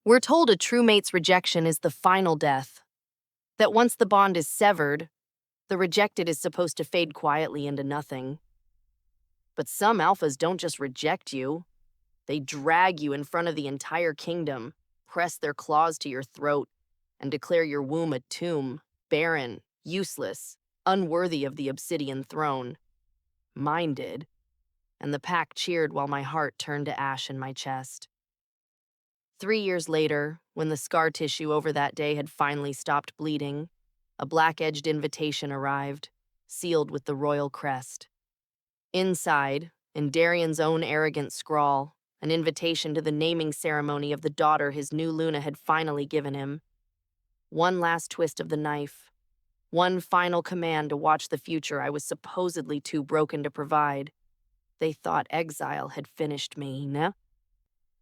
We're told a true mate's rejection is the final death, that once the bond is severed, the rejected is supposed to fade quietly into nothing. But some alphas don't just reject you, they drag you in front of the entire kingdom, press their claws to your throat, and declare your womb a tomb, barren, useless, unworthy of the obsidian throne. Mine did, and the pack cheered while my heart turned to ash in my chest. 3 years later, when the scar tissue over that day had finally stopped bleeding, a black-edged invitation arrived, sealed with the royal crest. Inside, in Darian's own arrogant scrawl, an invitation to the naming ceremony of the daughter his new Luna had finally given him. One last twist of the knife. One final command to watch the future I was supposedly too broken to provide. They thought exile had finished me, no?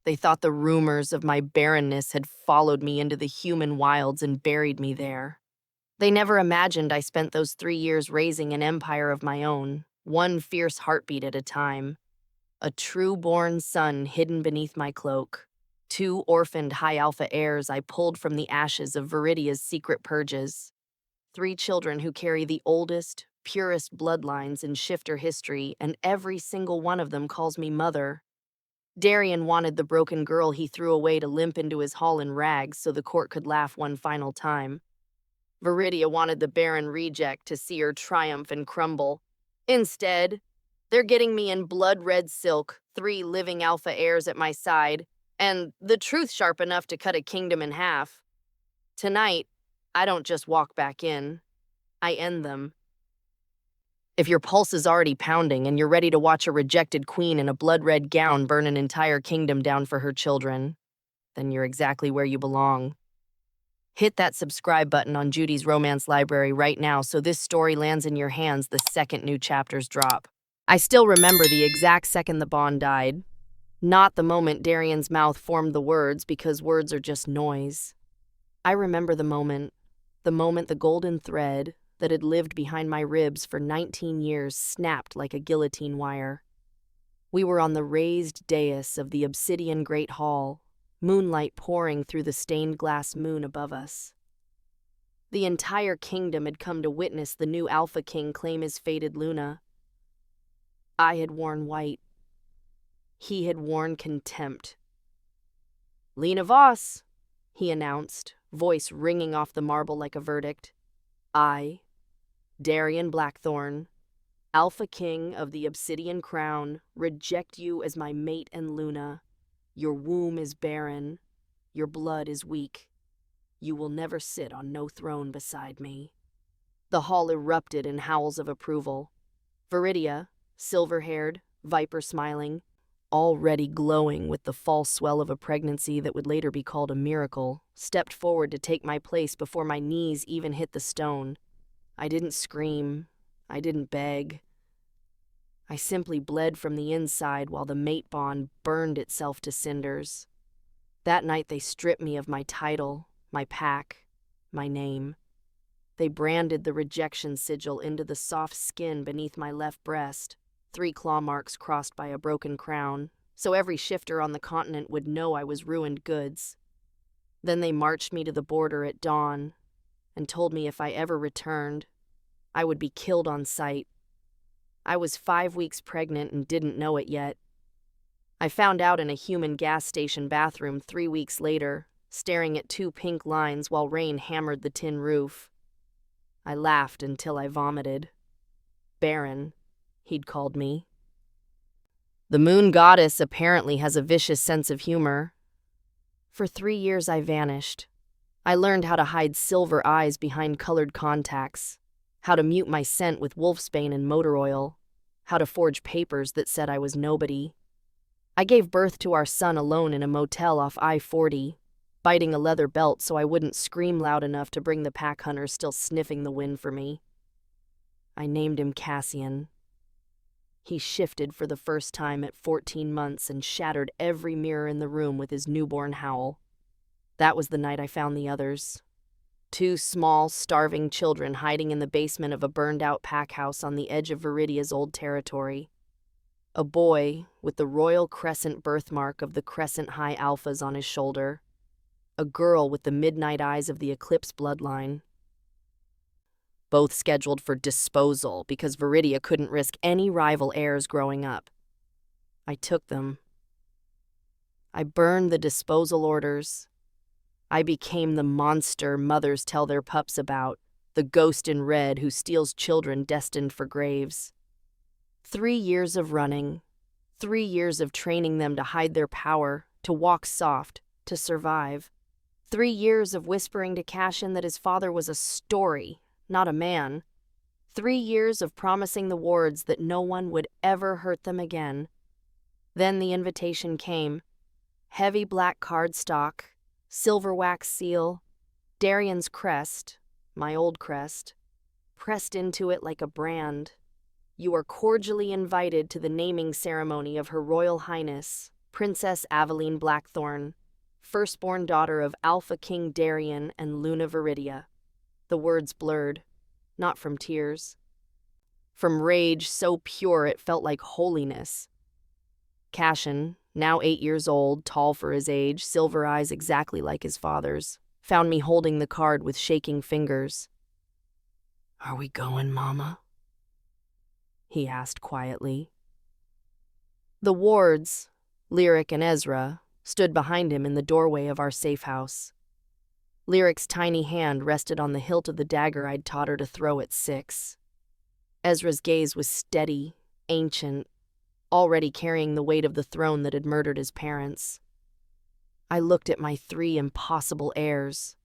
They thought the rumors of my barrenness had followed me into the human wilds and buried me there. They never imagined I spent those 3 years raising an empire of my own, one fierce heartbeat at a time. A true-born son hidden beneath my cloak. 2 orphaned high-alpha heirs I pulled from the ashes of Viridia's secret purges. 3 children who carry the oldest, purest bloodlines in shifter history, and every single one of them calls me mother. Darian wanted the broken girl he threw away to limp into his hall in rags so the court could laugh one final time. Viridia wanted the barren reject to see her triumph and crumble. Instead, they're getting me in blood-red silk, 3 living alpha heirs at my side, and the truth sharp enough to cut a kingdom in half. Tonight, I don't just walk back in, I end them. If your pulse is already pounding and you're ready to watch a rejected queen in a blood-red gown burn an entire kingdom down for her children, then you're exactly where you belong. Hit that subscribe button on Judy's Romance Library right now so this story lands in your hands the second new chapters drop. I still remember the exact second the bond died. Not the moment Darian's mouth formed the words, because words are just noise. I remember the moment the golden thread that had lived behind my ribs for 19 years snapped like a guillotine wire. We were on the raised dais of the obsidian Great Hall, moonlight pouring through the stained glass moon above us. The entire kingdom had come to witness the new Alpha King claim his fated Luna. I had worn white. He had worn contempt. "Lena Voss," he announced, voice ringing off the marble like a verdict. "I, Darian Blackthorn, Alpha King of the Obsidian Crown, reject you as my mate and Luna. Your womb is barren. Your blood is weak. You will never sit on no throne beside me." The hall erupted in howls of approval. Viridia, silver-haired, viper-smiling, already glowing with the false swell of a pregnancy that would later be called a miracle, stepped forward to take my place before my knees even hit the stone. I didn't scream. I didn't beg. I simply bled from the inside while the mate bond burned itself to cinders. That night they stripped me of my title, my pack, my name. They branded the rejection sigil into the soft skin beneath my left breast, 3 claw marks crossed by a broken crown, so every shifter on the continent would know I was ruined goods. Then they marched me to the border at dawn and told me if I ever returned, I would be killed on sight. I was 5 weeks pregnant and didn't know it yet. I found out in a human gas station bathroom 3 weeks later, staring at 2 pink lines while rain hammered the tin roof. I laughed until I vomited. Barren, he'd called me. The moon goddess apparently has a vicious sense of humor. For 3 years I vanished. I learned how to hide silver eyes behind colored contacts, how to mute my scent with wolfsbane and motor oil, how to forge papers that said I was nobody. I gave birth to our son alone in a motel off I-40, biting a leather belt so I wouldn't scream loud enough to bring the pack hunters still sniffing the wind for me. I named him Cassian. He shifted for the first time at 14 months and shattered every mirror in the room with his newborn howl. That was the night I found the others. 2 small, starving children hiding in the basement of a burned-out pack house on the edge of Viridia's old territory. A boy with the royal crescent birthmark of the Crescent High Alphas on his shoulder. a girl with the midnight eyes of the Eclipse bloodline. Both scheduled for disposal because Viridia couldn't risk any rival heirs growing up. I took them. I burned the disposal orders. I became the monster mothers tell their pups about, the ghost in red who steals children destined for graves. 3 years of running, 3 years of training them to hide their power, to walk soft, to survive. 3 years of whispering to Cashin that his father was a story, not a man. 3 years of promising the wards that no one would ever hurt them again. Then the invitation came. Heavy black cardstock, silver wax seal, Darian's crest, my old crest, pressed into it like a brand. You are cordially invited to the naming ceremony of Her Royal Highness, Princess Aveline Blackthorn, firstborn daughter of Alpha King Darian and Luna Viridia. The words blurred, not from tears. From rage so pure it felt like holiness. Cashin, now 8 years old, tall for his age, silver eyes exactly like his father's, found me holding the card with shaking fingers. "Are we going, Mama?" he asked quietly. The wards, Lyric and Ezra, stood behind him in the doorway of our safe house. Lyric's tiny hand rested on the hilt of the dagger I'd taught her to throw at 6. Ezra's gaze was steady, ancient, already carrying the weight of the throne that had murdered his parents. I looked at my 3 impossible heirs,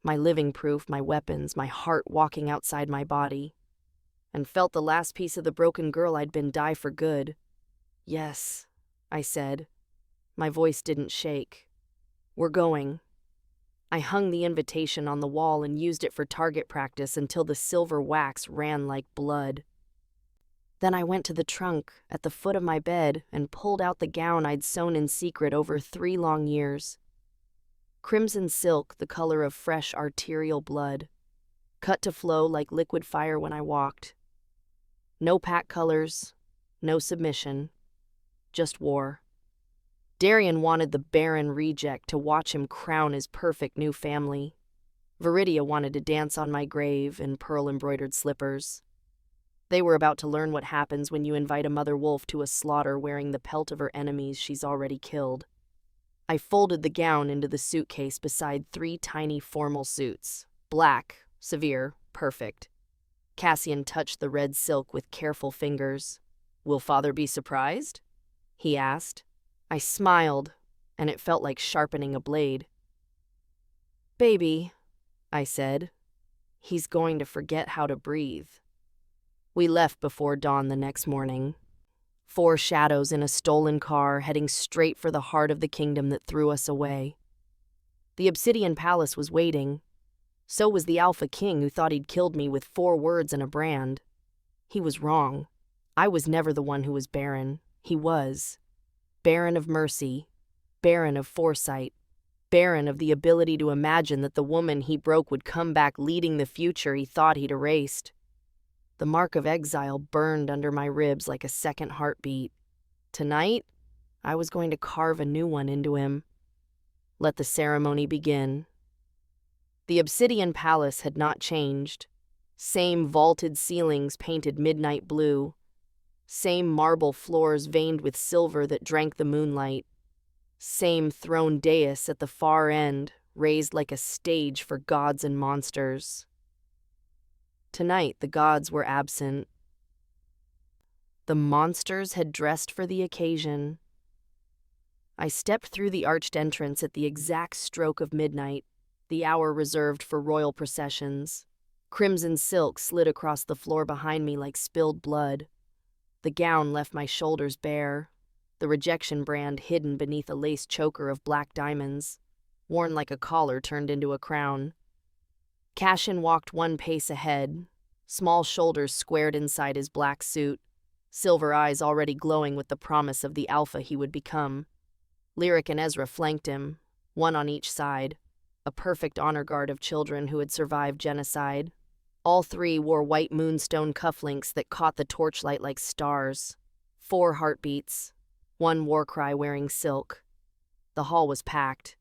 my living proof, my weapons, my heart walking outside my body, and felt the last piece of the broken girl I'd been die for good. "Yes," I said. My voice didn't shake. "We're going." I hung the invitation on the wall and used it for target practice until the silver wax ran like blood. Then I went to the trunk at the foot of my bed and pulled out the gown I'd sewn in secret over 3 long years. Crimson silk, the color of fresh arterial blood, cut to flow like liquid fire when I walked. No pack colors, no submission, just war. Darian wanted the Barren reject to watch him crown his perfect new family. Viridia wanted to dance on my grave in pearl-embroidered slippers. They were about to learn what happens when you invite a mother wolf to a slaughter wearing the pelt of her enemies she's already killed. I folded the gown into the suitcase beside 3 tiny formal suits. Black, severe, perfect. Cassian touched the red silk with careful fingers. "Will Father be surprised?" he asked. I smiled, and it felt like sharpening a blade. "Baby," I said, "he's going to forget how to breathe." We left before dawn the next morning. 4 shadows in a stolen car heading straight for the heart of the kingdom that threw us away. The Obsidian Palace was waiting. So was the Alpha King who thought he'd killed me with 4 words and a brand. He was wrong. I was never the one who was barren. He was. Barren of mercy, barren of foresight, barren of the ability to imagine that the woman he broke would come back leading the future he thought he'd erased. The mark of exile burned under my ribs like a second heartbeat. Tonight, I was going to carve a new one into him. Let the ceremony begin. The Obsidian Palace had not changed. Same vaulted ceilings painted midnight blue. Same marble floors veined with silver that drank the moonlight. Same throne dais at the far end, raised like a stage for gods and monsters. Tonight, the gods were absent. The monsters had dressed for the occasion. I stepped through the arched entrance at the exact stroke of midnight, the hour reserved for royal processions. Crimson silk slid across the floor behind me like spilled blood. The gown left my shoulders bare, the rejection brand hidden beneath a lace choker of black diamonds, worn like a collar turned into a crown. Cashin walked 1 pace ahead, small shoulders squared inside his black suit, silver eyes already glowing with the promise of the alpha he would become. Lyric and Ezra flanked him, 1 on each side, a perfect honor guard of children who had survived genocide. All 3 wore white moonstone cufflinks that caught the torchlight like stars. 4 heartbeats, 1 war cry wearing silk. The hall was packed.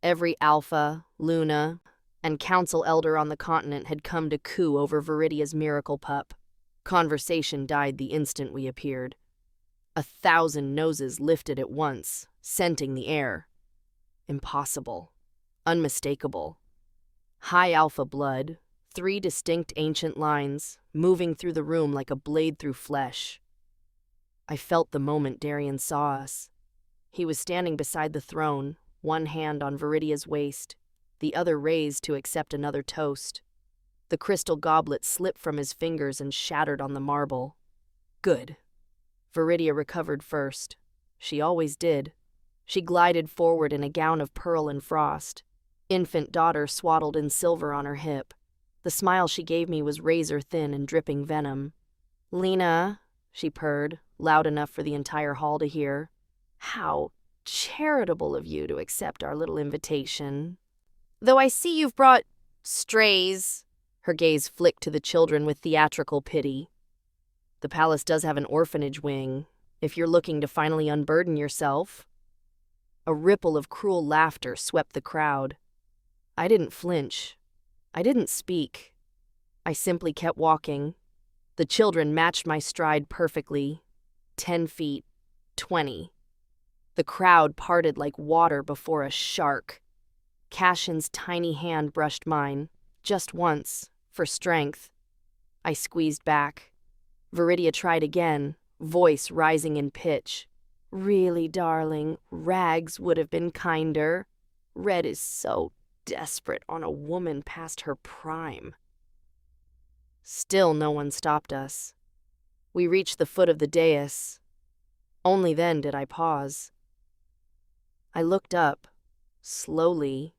Every alpha, Luna, and council elder on the continent had come to coo over Viridia's miracle pup. Conversation died the instant we appeared. 1,000 noses lifted at once, scenting the air. Impossible. Unmistakable. High alpha blood, 3 distinct ancient lines, moving through the room like a blade through flesh. I felt the moment Darien saw us. He was standing beside the throne, one hand on Viridia's waist, the other raised to accept another toast. The crystal goblet slipped from his fingers and shattered on the marble. Good. Viridia recovered first. She always did. She glided forward in a gown of pearl and frost. Infant daughter swaddled in silver on her hip. The smile she gave me was razor-thin and dripping venom. "Lena," she purred, loud enough for the entire hall to hear. "How charitable of you to accept our little invitation. Though I see you've brought strays." Her gaze flicked to the children with theatrical pity. "The palace does have an orphanage wing, if you're looking to finally unburden yourself." A ripple of cruel laughter swept the crowd. I didn't flinch. I didn't speak. I simply kept walking. The children matched my stride perfectly. 10 feet, 20. The crowd parted like water before a shark. Cassian's tiny hand brushed mine, just once, for strength. I squeezed back. Viridia tried again, voice rising in pitch. "Really, darling, rags would have been kinder. Red is so desperate on a woman past her prime." Still no one stopped us. We reached the foot of the dais. Only then did I pause. I looked up, slowly,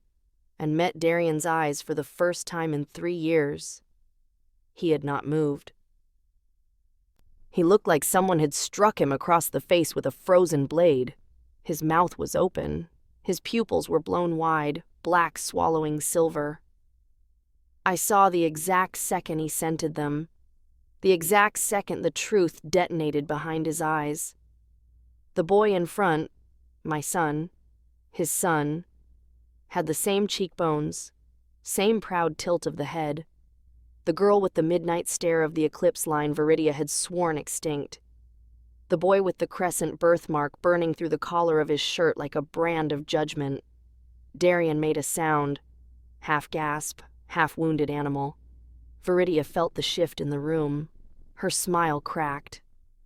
and met Darien's eyes for the first time in 3 years. He had not moved. He looked like someone had struck him across the face with a frozen blade. His mouth was open. His pupils were blown wide, black swallowing silver. I saw the exact second he scented them, the exact second the truth detonated behind his eyes. The boy in front, my son, his son, had the same cheekbones, same proud tilt of the head. The girl with the midnight stare of the eclipse line Viridia had sworn extinct. The boy with the crescent birthmark burning through the collar of his shirt like a brand of judgment. Darien made a sound, half gasp, half wounded animal. Viridia felt the shift in the room. Her smile cracked.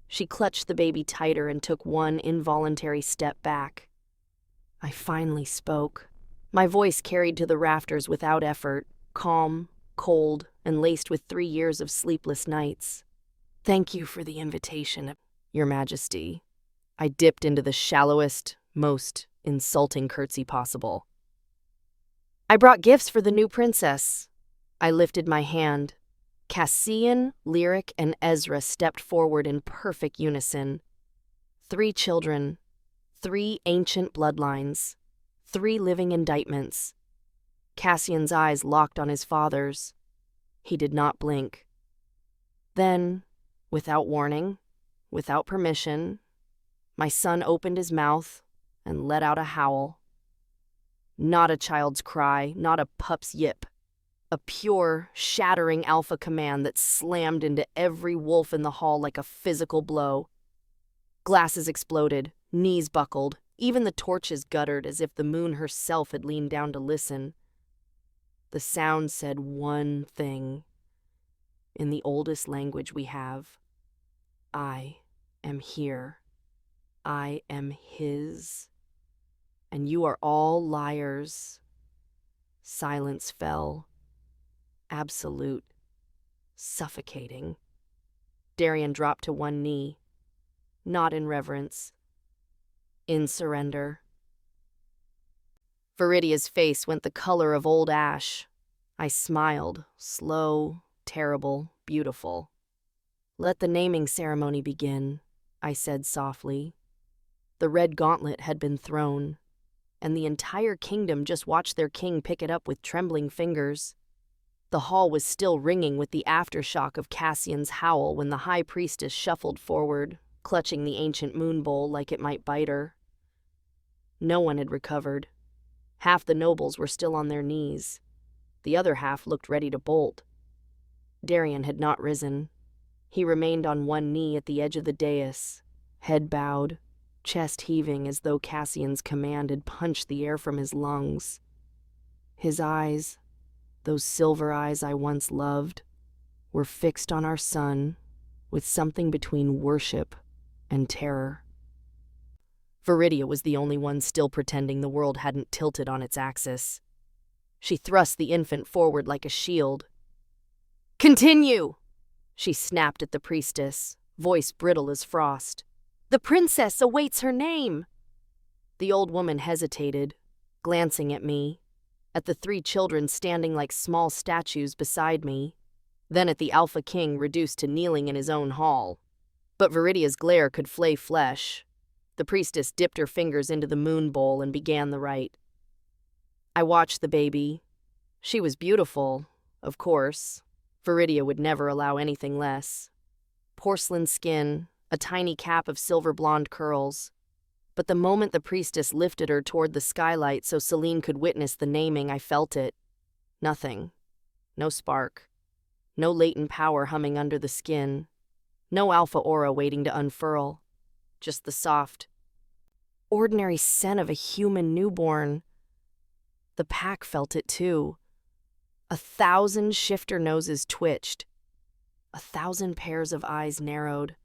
She clutched the baby tighter and took one involuntary step back. I finally spoke. My voice carried to the rafters without effort, calm, cold, and laced with 3 years of sleepless nights. "Thank you for the invitation, Your Majesty." I dipped into the shallowest, most insulting curtsy possible. "I brought gifts for the new princess." I lifted my hand. Cassian, Lyric, and Ezra stepped forward in perfect unison. 3 children, 3 ancient bloodlines, 3 living indictments. Cassian's eyes locked on his father's. He did not blink. Then, without warning, without permission, my son opened his mouth and let out a howl. Not a child's cry, not a pup's yip. A pure, shattering alpha command that slammed into every wolf in the hall like a physical blow. Glasses exploded, knees buckled, even the torches guttered as if the moon herself had leaned down to listen. The sound said one thing. In the oldest language we have, "I am here. I am his. And you are all liars." Silence fell. Absolute. Suffocating. Darien dropped to one knee. Not in reverence. In surrender. Viridia's face went the color of old ash. I smiled, slow, terrible, beautiful. "Let the naming ceremony begin," I said softly. The red gauntlet had been thrown, and the entire kingdom just watched their king pick it up with trembling fingers. The hall was still ringing with the aftershock of Cassian's howl when the high priestess shuffled forward, clutching the ancient moon bowl like it might bite her. No one had recovered. Half the nobles were still on their knees. The other half looked ready to bolt. Darien had not risen. He remained on one knee at the edge of the dais, head bowed, chest heaving as though Cassian's command had punched the air from his lungs. His eyes, those silver eyes I once loved, were fixed on our son with something between worship and terror. Viridia was the only one still pretending the world hadn't tilted on its axis. She thrust the infant forward like a shield. "Continue!" She snapped at the priestess, voice brittle as frost. "The princess awaits her name." The old woman hesitated, glancing at me, at the 3 children standing like small statues beside me, then at the Alpha King reduced to kneeling in his own hall. But Viridia's glare could flay flesh. The priestess dipped her fingers into the moon bowl and began the rite. I watched the baby. She was beautiful, of course. Viridia would never allow anything less. Porcelain skin, a tiny cap of silver blonde curls. But the moment the priestess lifted her toward the skylight so Celine could witness the naming, I felt it. Nothing. No spark. No latent power humming under the skin. No alpha aura waiting to unfurl. Just the soft, ordinary scent of a human newborn. The pack felt it too. 1,000 shifter noses twitched. 1,000 pairs of eyes narrowed.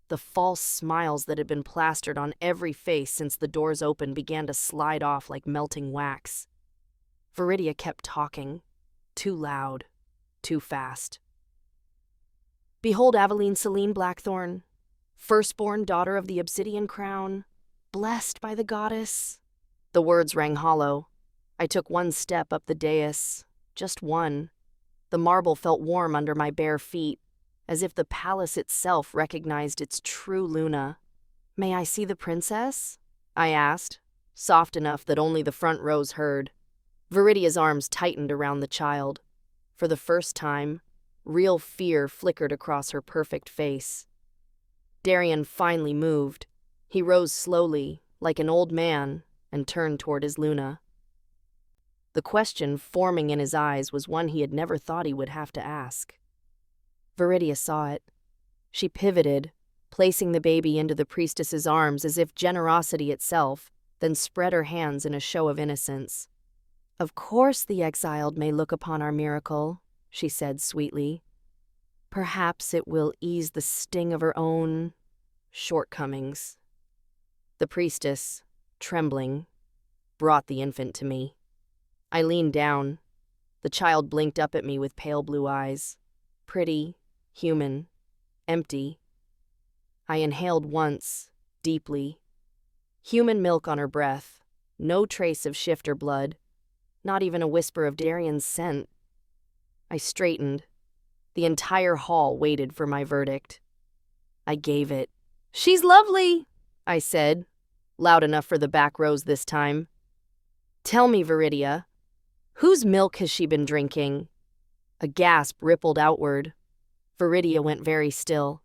The false smiles that had been plastered on every face since the doors opened began to slide off like melting wax. Viridia kept talking. Too loud. Too fast. "Behold Aveline Celine Blackthorn, firstborn daughter of the Obsidian Crown, blessed by the goddess." The words rang hollow. I took one step up the dais. Just one. The marble felt warm under my bare feet, as if the palace itself recognized its true Luna. "May I see the princess?" I asked, soft enough that only the front rows heard. Viridia's arms tightened around the child. For the first time, real fear flickered across her perfect face. Darien finally moved. He rose slowly, like an old man, and turned toward his Luna. The question forming in his eyes was one he had never thought he would have to ask. Viridia saw it. She pivoted, placing the baby into the priestess's arms as if generosity itself, then spread her hands in a show of innocence. "Of course the exiled may look upon our miracle," she said sweetly. "Perhaps it will ease the sting of her own shortcomings." The priestess, trembling, brought the infant to me. I leaned down. The child blinked up at me with pale blue eyes. Pretty, human, empty. I inhaled once, deeply. Human milk on her breath, no trace of shifter blood, not even a whisper of Darien's scent. I straightened. The entire hall waited for my verdict. I gave it. "She's lovely," I said, loud enough for the back rows this time. "Tell me, Viridia, whose milk has she been drinking?" A gasp rippled outward. Viridia went very still.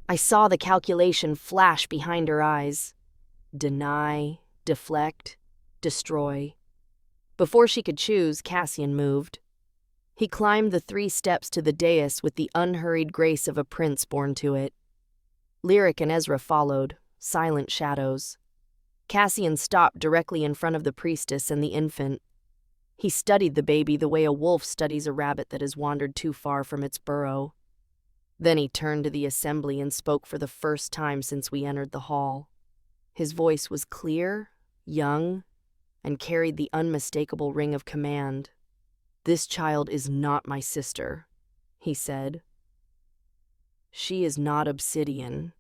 I saw the calculation flash behind her eyes. Deny, deflect, destroy. Before she could choose, Cassian moved. He climbed the 3 steps to the dais with the unhurried grace of a prince born to it. Lyric and Ezra followed, silent shadows. Cassian stopped directly in front of the priestess and the infant. He studied the baby the way a wolf studies a rabbit that has wandered too far from its burrow. Then he turned to the assembly and spoke for the first time since we entered the hall. His voice was clear, young, and carried the unmistakable ring of command. "This child is not my sister," he said. "She is not obsidian.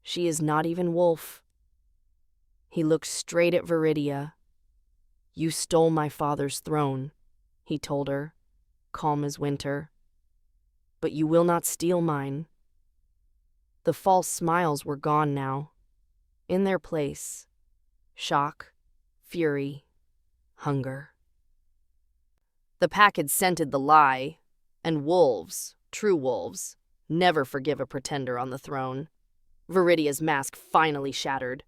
She is not even wolf." He looked straight at Viridia. "You stole my father's throne," he told her, calm as winter. "But you will not steal mine." The false smiles were gone now. In their place, shock, fury, hunger. The pack had scented the lie, and wolves, true wolves, never forgive a pretender on the throne. Viridia's mask finally shattered.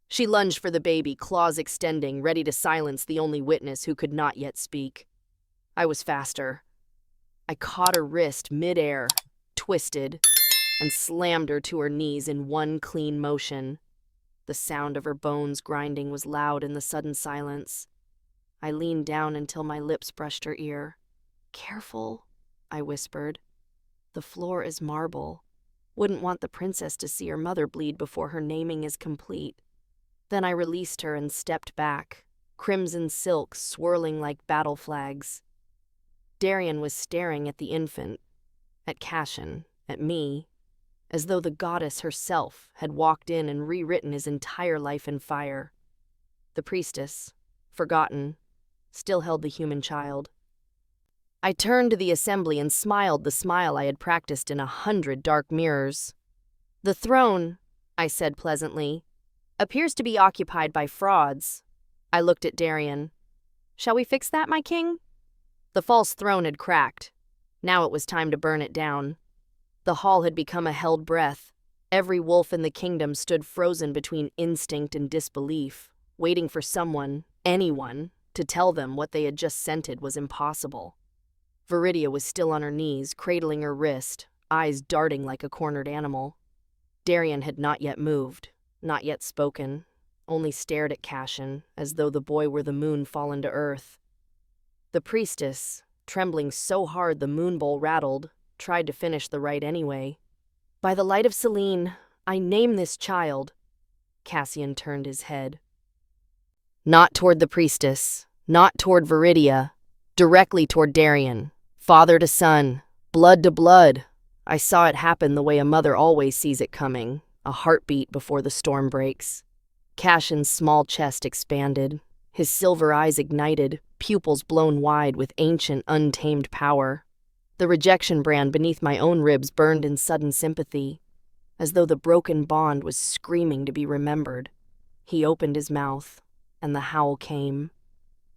She lunged for the baby, claws extending, ready to silence the only witness who could not yet speak. I was faster. I caught her wrist midair, twisted, and slammed her to her knees in one clean motion. The sound of her bones grinding was loud in the sudden silence. I leaned down until my lips brushed her ear. "Careful," I whispered. "The floor is marble. Wouldn't want the princess to see her mother bleed before her naming is complete." Then I released her and stepped back, crimson silks swirling like battle flags. Darian was staring at the infant, at Cassian, at me, as though the goddess herself had walked in and rewritten his entire life in fire. The priestess, forgotten, still held the human child. I turned to the assembly and smiled the smile I had practiced in 100 dark mirrors. "The throne," I said pleasantly, "appears to be occupied by frauds." I looked at Darian. "Shall we fix that, my king?" The false throne had cracked. Now it was time to burn it down. The hall had become a held breath. Every wolf in the kingdom stood frozen between instinct and disbelief, waiting for someone, anyone, to tell them what they had just scented was impossible. Viridia was still on her knees, cradling her wrist, eyes darting like a cornered animal. Darian had not yet moved, not yet spoken, only stared at Cassian, as though the boy were the moon fallen to earth. The priestess, trembling so hard the moon bowl rattled, tried to finish the rite anyway. "By the light of Selene, I name this child." Cassian turned his head. Not toward the priestess, not toward Viridia, directly toward Darian. Father to son, blood to blood. I saw it happen the way a mother always sees it coming, a heartbeat before the storm breaks. Cassian's small chest expanded, his silver eyes ignited, pupils blown wide with ancient, untamed power. The rejection brand beneath my own ribs burned in sudden sympathy, as though the broken bond was screaming to be remembered. He opened his mouth, and the howl came.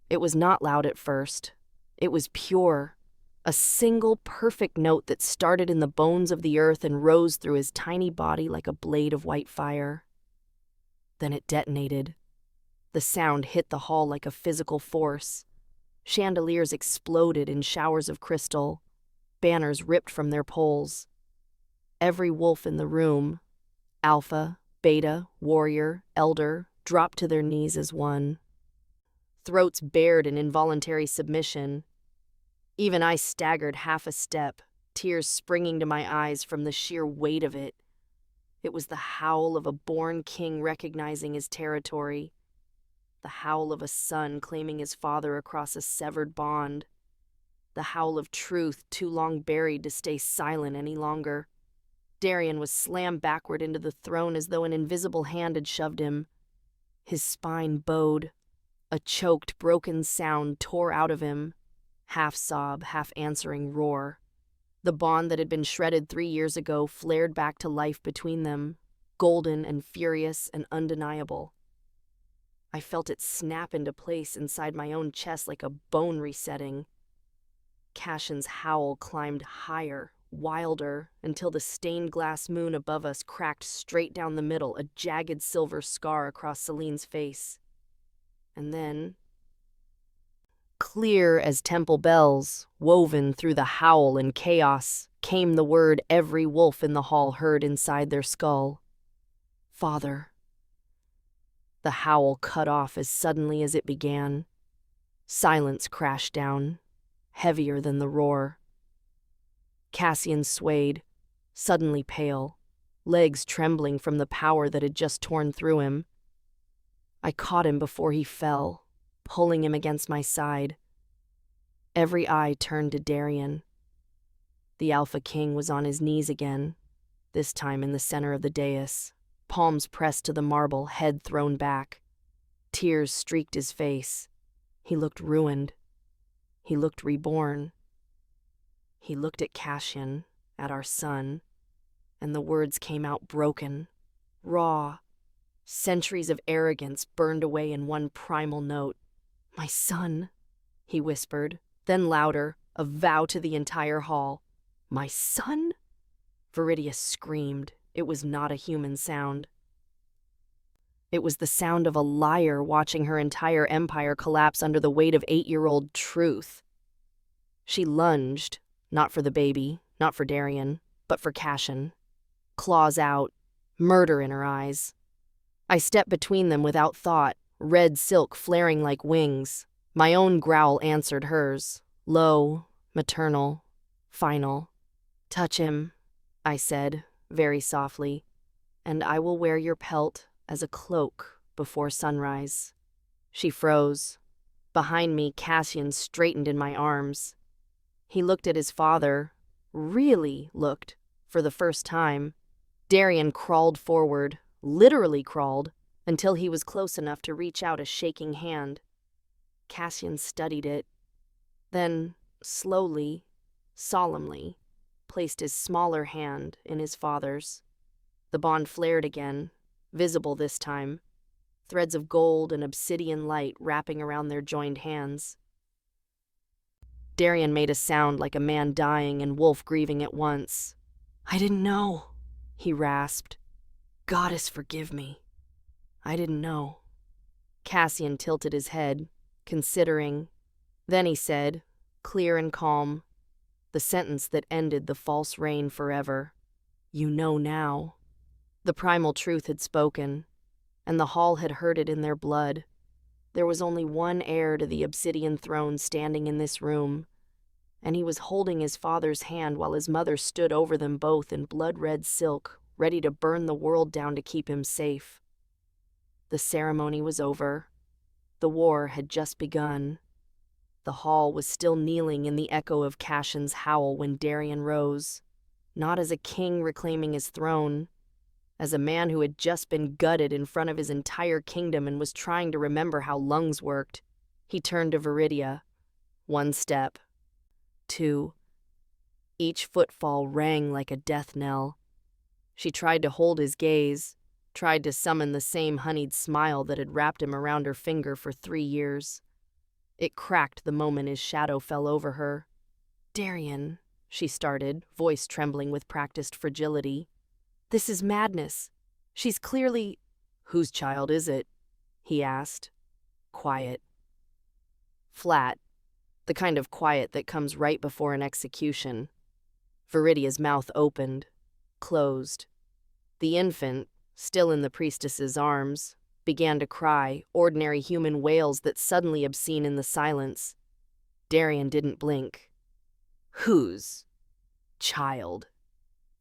It was not loud at first. It was pure, a single perfect note that started in the bones of the earth and rose through his tiny body like a blade of white fire. Then it detonated. The sound hit the hall like a physical force. Chandeliers exploded in showers of crystal, banners ripped from their poles. Every wolf in the room, alpha, beta, warrior, elder, dropped to their knees as one. Throats bared in involuntary submission. Even I staggered half a step, tears springing to my eyes from the sheer weight of it. It was the howl of a born king recognizing his territory, the howl of a son claiming his father across a severed bond, the howl of truth too long buried to stay silent any longer. Darian was slammed backward into the throne as though an invisible hand had shoved him. His spine bowed. A choked, broken sound tore out of him, half sob, half answering roar. The bond that had been shredded 3 years ago flared back to life between them, golden and furious and undeniable. I felt it snap into place inside my own chest like a bone resetting. Cassian's howl climbed higher, wilder, until the stained glass moon above us cracked straight down the middle, a jagged silver scar across Celine's face. And then, clear as temple bells, woven through the howl and chaos, came the word every wolf in the hall heard inside their skull. "Father." The howl cut off as suddenly as it began. Silence crashed down, heavier than the roar. Cassian swayed, suddenly pale, legs trembling from the power that had just torn through him. I caught him before he fell, pulling him against my side. Every eye turned to Darian. The Alpha King was on his knees again, this time in the center of the dais, palms pressed to the marble, head thrown back. Tears streaked his face. He looked ruined. He looked reborn. He looked at Cassian, at our son, and the words came out broken, raw. Centuries of arrogance burned away in one primal note. "My son," he whispered, then louder, a vow to the entire hall. "My son?" Viridia screamed. It was not a human sound. It was the sound of a liar watching her entire empire collapse under the weight of 8-year-old truth. She lunged, not for the baby, not for Darian, but for Cassian. Claws out, murder in her eyes. I stepped between them without thought, red silk flaring like wings. My own growl answered hers, low, maternal, final. "Touch him," I said, very softly, "and I will wear your pelt as a cloak before sunrise." She froze. Behind me, Cassian straightened in my arms. He looked at his father, really looked, for the first time. Darian crawled forward, literally crawled, until he was close enough to reach out a shaking hand. Cassian studied it, then, slowly, solemnly, placed his smaller hand in his father's. The bond flared again, visible this time, threads of gold and obsidian light wrapping around their joined hands. Darian made a sound like a man dying and wolf grieving at once. "I didn't know," he rasped. "Goddess forgive me. I didn't know." Cassian tilted his head, considering. Then he said, clear and calm, the sentence that ended the false reign forever. "You know now." The primal truth had spoken, and the hall had heard it in their blood. There was only one heir to the obsidian throne standing in this room, and he was holding his father's hand while his mother stood over them both in blood-red silk, ready to burn the world down to keep him safe. The ceremony was over. The war had just begun. The hall was still kneeling in the echo of Cassian's howl when Darian rose, not as a king reclaiming his throne, as a man who had just been gutted in front of his entire kingdom and was trying to remember how lungs worked. He turned to Viridia. 1 step. 2. Each footfall rang like a death knell. She tried to hold his gaze, tried to summon the same honeyed smile that had wrapped him around her finger for 3 years. It cracked the moment his shadow fell over her. "Darian," she started, voice trembling with practiced fragility. "This is madness. She's clearly—" "Whose child is it?" he asked. Quiet. Flat. The kind of quiet that comes right before an execution. Viridia's mouth opened, closed. The infant, still in the priestess's arms, began to cry, ordinary human wails that suddenly obscene in the silence. Darian didn't blink. "Whose child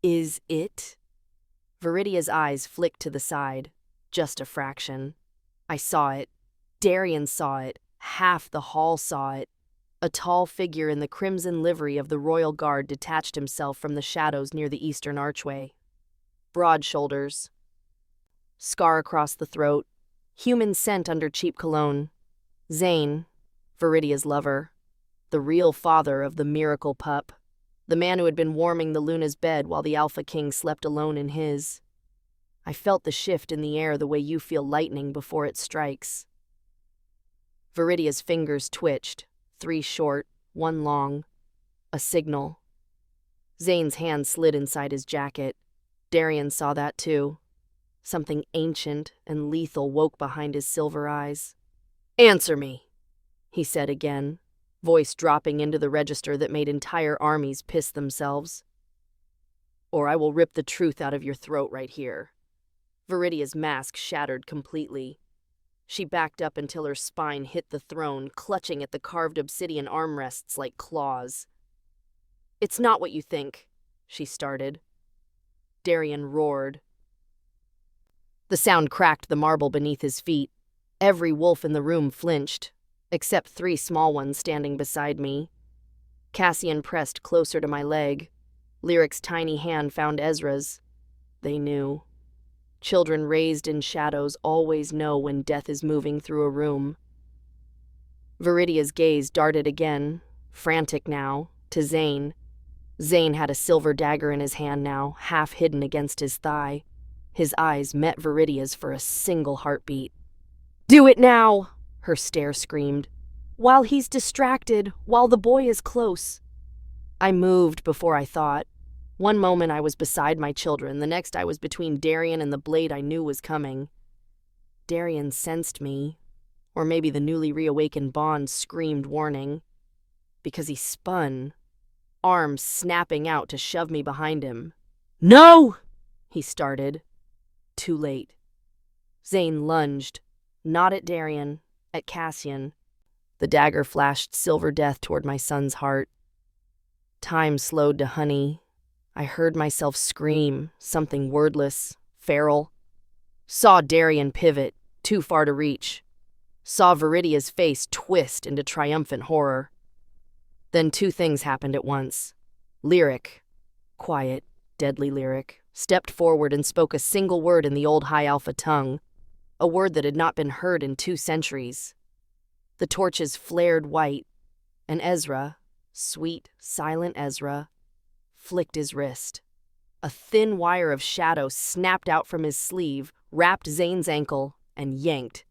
is it?" Viridia's eyes flicked to the side, just a fraction. I saw it. Darian saw it. Half the hall saw it. A tall figure in the crimson livery of the royal guard detached himself from the shadows near the eastern archway. Broad shoulders. Scar across the throat. Human scent under cheap cologne. Zane, Viridia's lover. The real father of the miracle pup. The man who had been warming the Luna's bed while the Alpha King slept alone in his. I felt the shift in the air the way you feel lightning before it strikes. Viridia's fingers twitched, 3 short, 1 long. A signal. Zane's hand slid inside his jacket. Darian saw that too. Something ancient and lethal woke behind his silver eyes. "Answer me," he said again, voice dropping into the register that made entire armies piss themselves. "Or I will rip the truth out of your throat right here." Viridia's mask shattered completely. She backed up until her spine hit the throne, clutching at the carved obsidian armrests like claws. "It's not what you think," she started. Darian roared. The sound cracked the marble beneath his feet. Every wolf in the room flinched, except 3 small ones standing beside me. Cassian pressed closer to my leg. Lyric's tiny hand found Ezra's. They knew. Children raised in shadows always know when death is moving through a room. Viridia's gaze darted again, frantic now, to Zane. Zane had a silver dagger in his hand now, half hidden against his thigh. His eyes met Viridia's for a single heartbeat. "Do it now!" her stare screamed. "While he's distracted, while the boy is close." I moved before I thought. One moment I was beside my children, the next I was between Darian and the blade I knew was coming. Darien sensed me, or maybe the newly reawakened bond screamed warning, because he spun, arms snapping out to shove me behind him. "No!" he started. Too late. Zane lunged, not at Darien, at Cassian. The dagger flashed silver death toward my son's heart. Time slowed to honey. I heard myself scream, something wordless, feral. Saw Darien pivot, too far to reach. Saw Viridia's face twist into triumphant horror. Then two things happened at once. Lyric, quiet, deadly Lyric, stepped forward and spoke a single word in the old High Alpha tongue, a word that had not been heard in 2 centuries. The torches flared white, and Ezra, sweet, silent Ezra, flicked his wrist. A thin wire of shadow snapped out from his sleeve, wrapped Zane's ankle, and yanked.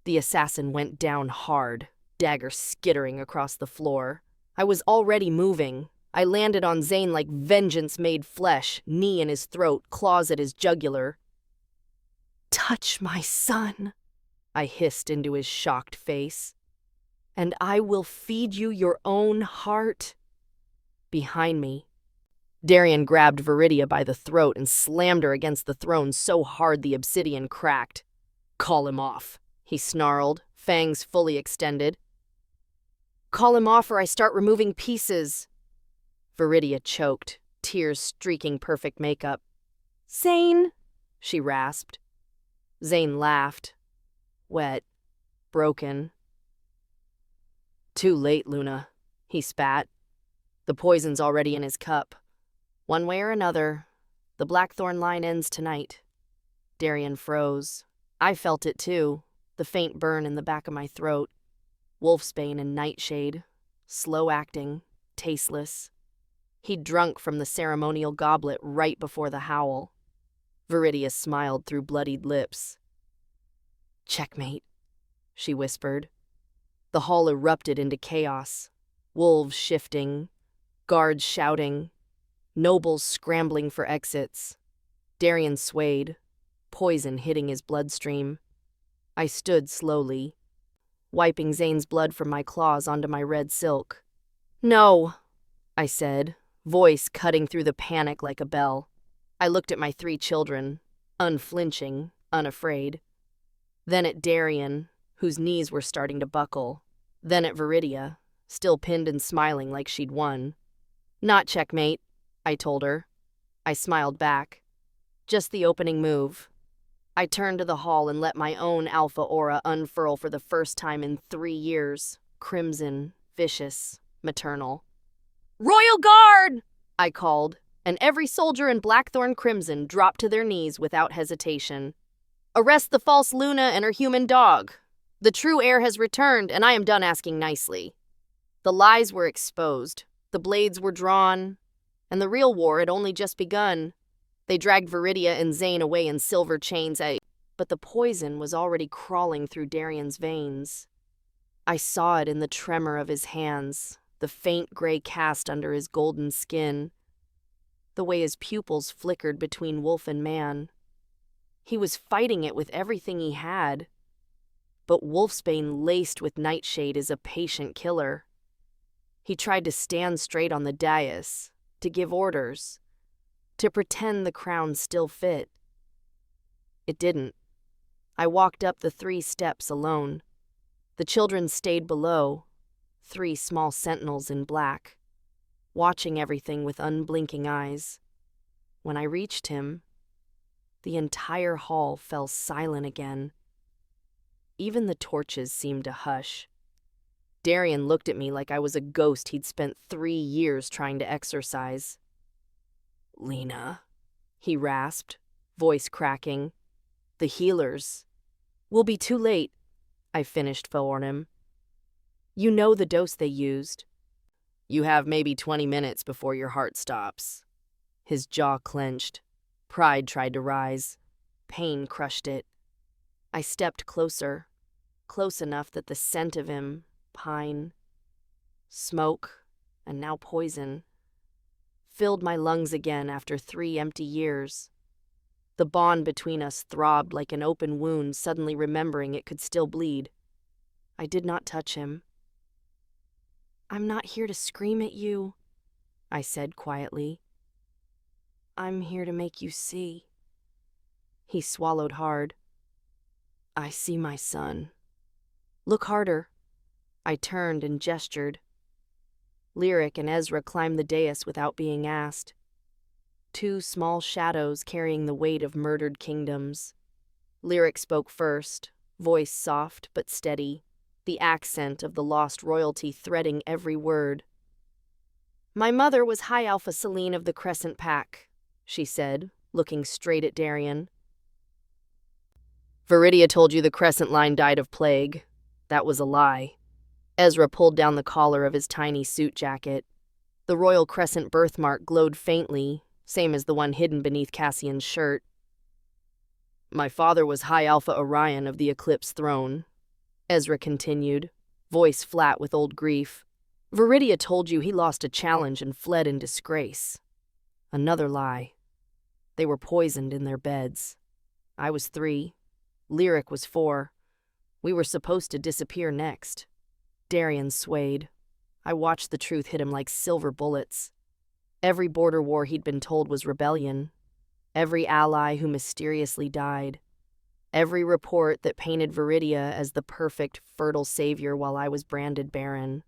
The assassin went down hard, dagger skittering across the floor. I was already moving. I landed on Zane like vengeance made flesh, knee in his throat, claws at his jugular. "Touch my son," I hissed into his shocked face, "and I will feed you your own heart." Behind me, Darien grabbed Viridia by the throat and slammed her against the throne so hard the obsidian cracked. "Call him off," he snarled, fangs fully extended. "Call him off or I start removing pieces." Viridia choked, tears streaking perfect makeup. "Zane," she rasped. Zane laughed. Wet. Broken. "Too late, Luna," he spat. "The poison's already in his cup. One way or another, the Blackthorn line ends tonight." Darien froze. I felt it too, the faint burn in the back of my throat. Wolfsbane and Nightshade, slow-acting, tasteless. He'd drunk from the ceremonial goblet right before the howl. Viridia smiled through bloodied lips. "Checkmate," she whispered. The hall erupted into chaos. Wolves shifting, guards shouting, nobles scrambling for exits. Darien swayed, poison hitting his bloodstream. I stood slowly, wiping Zane's blood from my claws onto my red silk. "No," I said, voice cutting through the panic like a bell. I looked at my 3 children, unflinching, unafraid. Then at Darien, whose knees were starting to buckle. Then at Viridia, still pinned and smiling like she'd won. "Not checkmate," I told her. I smiled back. "Just the opening move." I turned to the hall and let my own alpha aura unfurl for the first time in 3 years. Crimson, vicious, maternal. "Royal Guard!" I called, and every soldier in Blackthorn Crimson dropped to their knees without hesitation. "Arrest the false Luna and her human dog. The true heir has returned, and I am done asking nicely." The lies were exposed, the blades were drawn, and the real war had only just begun. They dragged Viridia and Zane away in silver chains, but the poison was already crawling through Darien's veins. I saw it in the tremor of his hands, the faint gray cast under his golden skin, the way his pupils flickered between wolf and man. He was fighting it with everything he had, but Wolfsbane laced with Nightshade is a patient killer. He tried to stand straight on the dais, to give orders, to pretend the crown still fit. It didn't. I walked up the 3 steps alone. The children stayed below, 3 small sentinels in black, watching everything with unblinking eyes. When I reached him, the entire hall fell silent again. Even the torches seemed to hush. Darien looked at me like I was a ghost he'd spent 3 years trying to exorcise. "Lena," he rasped, voice cracking. "The healers." "Will be too late," I finished for him. "You know the dose they used." "You have maybe 20 minutes before your heart stops." His jaw clenched. Pride tried to rise. Pain crushed it. I stepped closer, close enough that the scent of him, pine, smoke, and now poison, filled my lungs again after 3 empty years. The bond between us throbbed like an open wound, suddenly remembering it could still bleed. I did not touch him. "I'm not here to scream at you," I said quietly. "I'm here to make you see." He swallowed hard. "I see my son." "Look harder." I turned and gestured. Lyric and Ezra climbed the dais without being asked. Two small shadows carrying the weight of murdered kingdoms. Lyric spoke first, voice soft but steady, the accent of the lost royalty threading every word. "My mother was High Alpha Selene of the Crescent Pack," she said, looking straight at Darian. "Viridia told you the Crescent Line died of plague. That was a lie." Ezra pulled down the collar of his tiny suit jacket. The Royal Crescent birthmark glowed faintly, same as the one hidden beneath Cassian's shirt. "My father was High Alpha Orion of the Eclipse Throne," Ezra continued, voice flat with old grief. "Viridia told you he lost a challenge and fled in disgrace." Another lie. They were poisoned in their beds. I was 3. Lyric was 4. We were supposed to disappear next. Darian swayed. I watched the truth hit him like silver bullets. Every border war he'd been told was rebellion. Every ally who mysteriously died. Every report that painted Viridia as the perfect, fertile savior while I was branded Barren.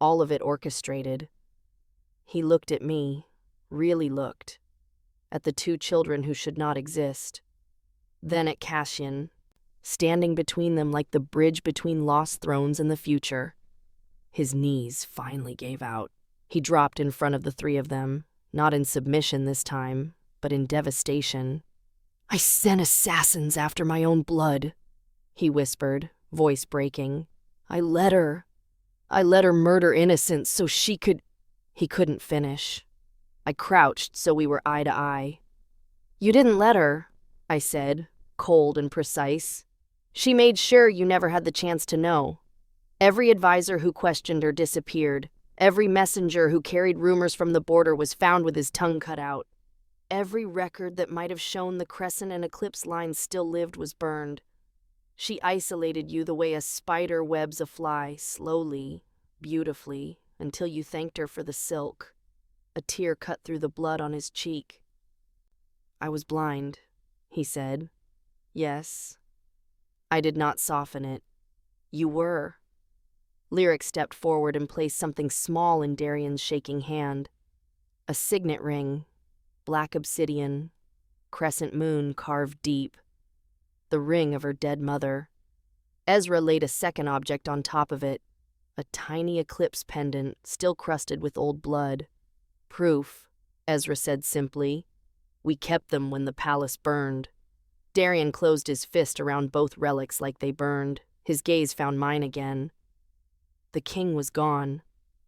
All of it orchestrated. He looked at me, really looked. At the 2 children who should not exist. Then at Cassian, standing between them like the bridge between lost thrones and the future. His knees finally gave out. He dropped in front of the 3 of them, not in submission this time, but in devastation. "I sent assassins after my own blood," he whispered, voice breaking. I let her murder innocents so she could—" He couldn't finish. I crouched so we were eye to eye. "You didn't let her," I said, cold and precise. "She made sure you never had the chance to know. Every advisor who questioned her disappeared. Every messenger who carried rumors from the border was found with his tongue cut out. Every record that might have shown the Crescent and Eclipse lines still lived was burned. She isolated you the way a spider webs a fly, slowly, beautifully, until you thanked her for the silk." A tear cut through the blood on his cheek. "I was blind," he said. "Yes." I did not soften it. "You were." Lyric stepped forward and placed something small in Darian's shaking hand. A signet ring, black obsidian, crescent moon carved deep. The ring of her dead mother. Ezra laid a second object on top of it, a tiny eclipse pendant still crusted with old blood. "Proof," Ezra said simply. "We kept them when the palace burned." Darian closed his fist around both relics like they burned. His gaze found mine again. The king was gone.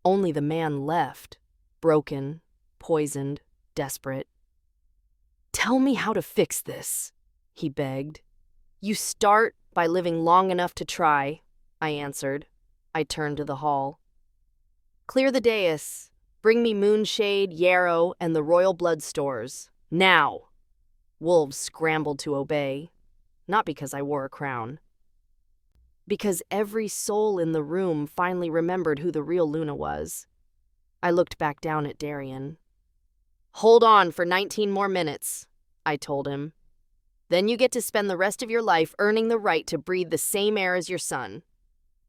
Only the man left, broken, poisoned, desperate. "Tell me how to fix this," he begged. "You start by living long enough to try," I answered. I turned to the hall. "Clear the dais. Bring me Moonshade, Yarrow, and the royal blood stores. Now!" Wolves scrambled to obey, not because I wore a crown. Because every soul in the room finally remembered who the real Luna was. I looked back down at Darian. "Hold on for 19 more minutes," I told him. "Then you get to spend the rest of your life earning the right to breathe the same air as your son."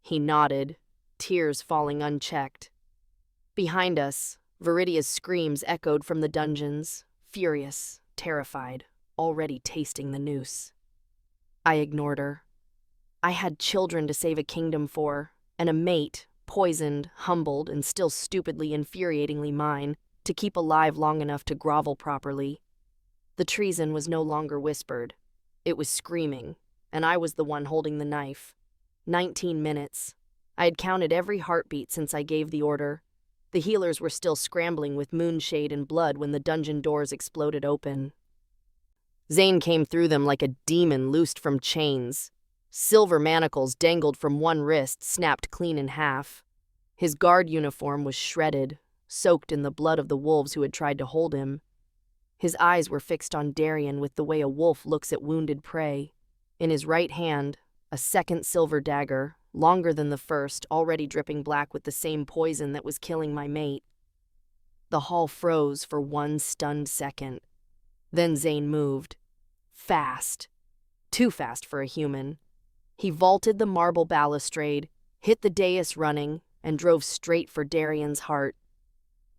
He nodded, tears falling unchecked. Behind us, Viridia's screams echoed from the dungeons, furious, terrified, already tasting the noose. I ignored her. I had children to save a kingdom for, and a mate, poisoned, humbled, and still stupidly, infuriatingly mine, to keep alive long enough to grovel properly. The treason was no longer whispered. It was screaming, and I was the one holding the knife. 19 minutes. I had counted every heartbeat since I gave the order. The healers were still scrambling with moonshade and blood when the dungeon doors exploded open. Zane came through them like a demon loosed from chains. Silver manacles dangled from one wrist, snapped clean in half. His guard uniform was shredded, soaked in the blood of the wolves who had tried to hold him. His eyes were fixed on Darien with the way a wolf looks at wounded prey. In his right hand, a second silver dagger, longer than the first, already dripping black with the same poison that was killing my mate. The hall froze for one stunned second. Then Zane moved. Fast. Too fast for a human. He vaulted the marble balustrade, hit the dais running, and drove straight for Darien's heart.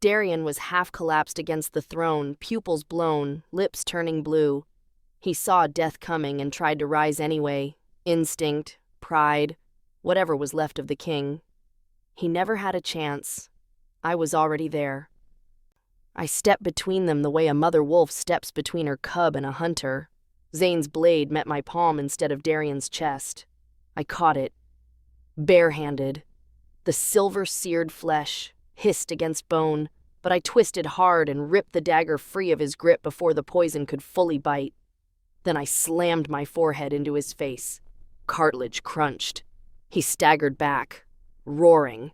Darien was half collapsed against the throne, pupils blown, lips turning blue. He saw death coming and tried to rise anyway. Instinct, pride, whatever was left of the king. He never had a chance. I was already there. I stepped between them the way a mother wolf steps between her cub and a hunter. Zane's blade met my palm instead of Darien's chest. I caught it. Barehanded. The silver-seared flesh hissed against bone, but I twisted hard and ripped the dagger free of his grip before the poison could fully bite. Then I slammed my forehead into his face. Cartilage crunched. He staggered back, roaring.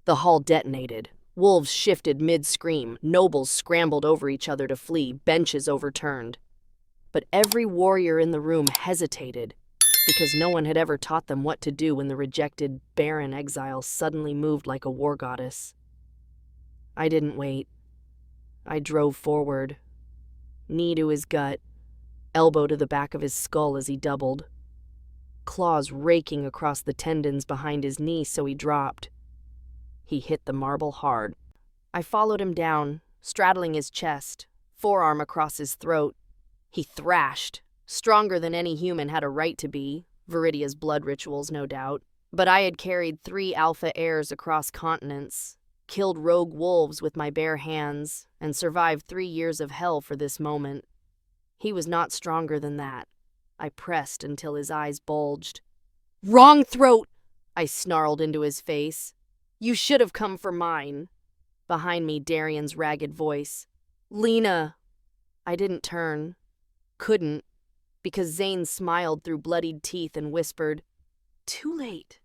The hall detonated. Wolves shifted mid-scream. Nobles scrambled over each other to flee, benches overturned. But every warrior in the room hesitated, because no one had ever taught them what to do when the rejected Barren exile suddenly moved like a war goddess. I didn't wait. I drove forward. Knee to his gut, elbow to the back of his skull as he doubled. Claws raking across the tendons behind his knee so he dropped. He hit the marble hard. I followed him down, straddling his chest, forearm across his throat. He thrashed, stronger than any human had a right to be, Viridia's blood rituals, no doubt. But I had carried 3 alpha heirs across continents, killed rogue wolves with my bare hands, and survived 3 years of hell for this moment. He was not stronger than that. I pressed until his eyes bulged. "Wrong throat!" I snarled into his face. "You should have come for mine." Behind me, Darien's ragged voice. "Lena!" I didn't turn. Couldn't, because Zane smiled through bloodied teeth and whispered, "Too late."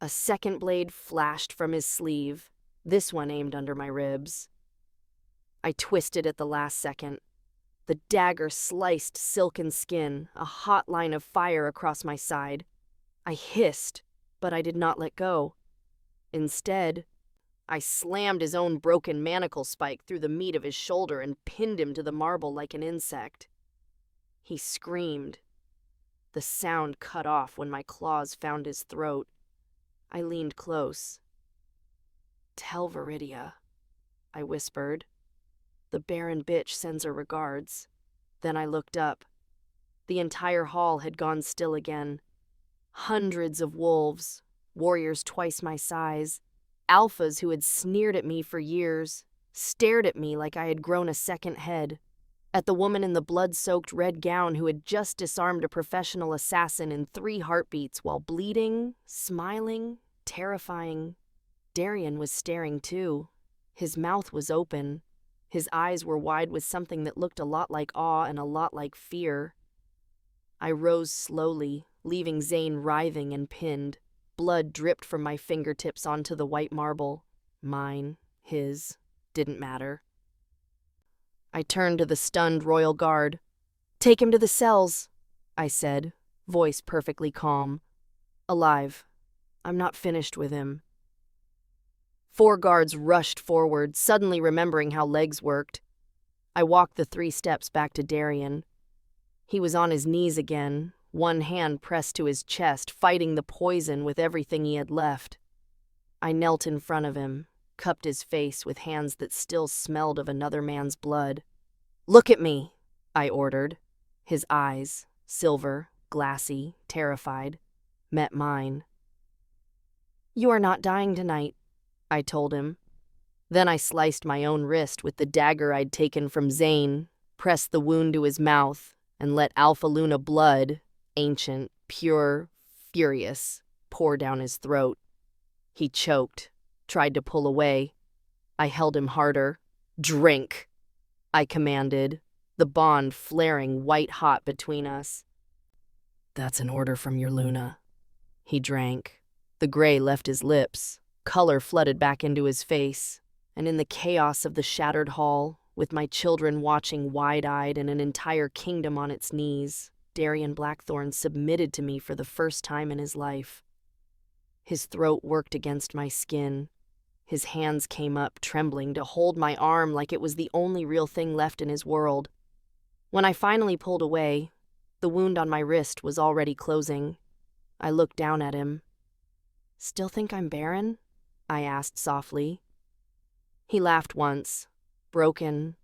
A second blade flashed from his sleeve, this one aimed under my ribs. I twisted at the last second. The dagger sliced silken skin, a hot line of fire across my side. I hissed, but I did not let go. Instead, I slammed his own broken manacle spike through the meat of his shoulder and pinned him to the marble like an insect. He screamed. The sound cut off when my claws found his throat. I leaned close. "Tell Viridia," I whispered. "The Barren bitch sends her regards." Then I looked up. The entire hall had gone still again. Hundreds of wolves, warriors twice my size, alphas who had sneered at me for years, stared at me like I had grown a second head, at the woman in the blood-soaked red gown who had just disarmed a professional assassin in 3 heartbeats while bleeding, smiling, terrifying. Darien was staring too. His mouth was open. His eyes were wide with something that looked a lot like awe and a lot like fear. I rose slowly, leaving Zane writhing and pinned. Blood dripped from my fingertips onto the white marble. Mine, his, didn't matter. I turned to the stunned royal guard. "Take him to the cells," I said, voice perfectly calm. "Alive. I'm not finished with him." 4 guards rushed forward, suddenly remembering how legs worked. I walked the 3 steps back to Darien. He was on his knees again, one hand pressed to his chest, fighting the poison with everything he had left. I knelt in front of him, cupped his face with hands that still smelled of another man's blood. "Look at me," I ordered. His eyes, silver, glassy, terrified, met mine. "You are not dying tonight," I told him. Then I sliced my own wrist with the dagger I'd taken from Zane, pressed the wound to his mouth, and let Alpha Luna blood, ancient, pure, furious, pour down his throat. He choked, tried to pull away. I held him harder. "Drink," I commanded, the bond flaring white-hot between us. "That's an order from your Luna." He drank. The gray left his lips. Color flooded back into his face, and in the chaos of the shattered hall, with my children watching wide-eyed and an entire kingdom on its knees, Darian Blackthorne submitted to me for the first time in his life. His throat worked against my skin. His hands came up, trembling, to hold my arm like it was the only real thing left in his world. When I finally pulled away, the wound on my wrist was already closing. I looked down at him. "Still think I'm Barren?" I asked softly. He laughed once, broken,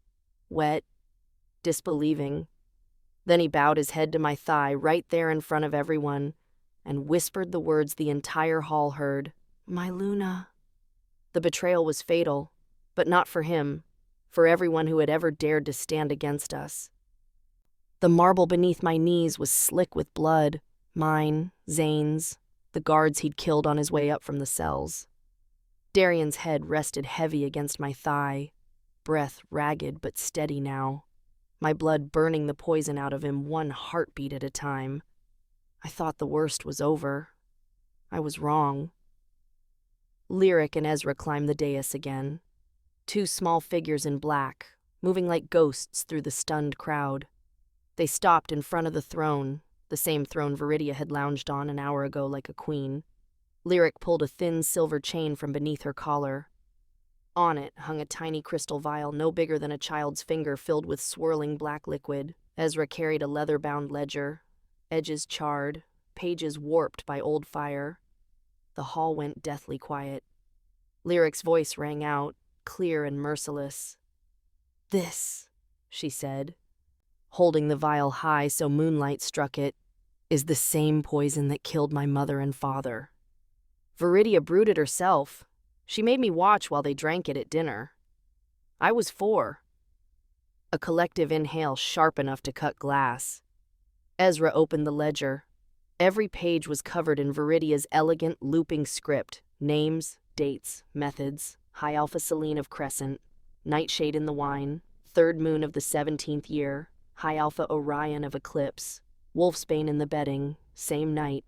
wet, disbelieving. Then he bowed his head to my thigh right there in front of everyone and whispered the words the entire hall heard, "My Luna." The betrayal was fatal, but not for him, for everyone who had ever dared to stand against us. The marble beneath my knees was slick with blood, mine, Zane's, the guards he'd killed on his way up from the cells. Darian's head rested heavy against my thigh, breath ragged but steady now, my blood burning the poison out of him one heartbeat at a time. I thought the worst was over. I was wrong. Lyric and Ezra climbed the dais again, two small figures in black, moving like ghosts through the stunned crowd. They stopped in front of the throne, the same throne Viridia had lounged on an hour ago like a queen. Lyric pulled a thin silver chain from beneath her collar. On it hung a tiny crystal vial no bigger than a child's finger filled with swirling black liquid. Ezra carried a leather-bound ledger, edges charred, pages warped by old fire. The hall went deathly quiet. Lyric's voice rang out, clear and merciless. "This," she said, holding the vial high so moonlight struck it, "is the same poison that killed my mother and father. Viridia brewed it herself. She made me watch while they drank it at dinner. I was 4. A collective inhale sharp enough to cut glass. Ezra opened the ledger. Every page was covered in Viridia's elegant, looping script, names, dates, methods, High Alpha Selene of Crescent, Nightshade in the Wine, 3rd moon of the 17th year, High Alpha Orion of Eclipse, Wolfsbane in the bedding, same night,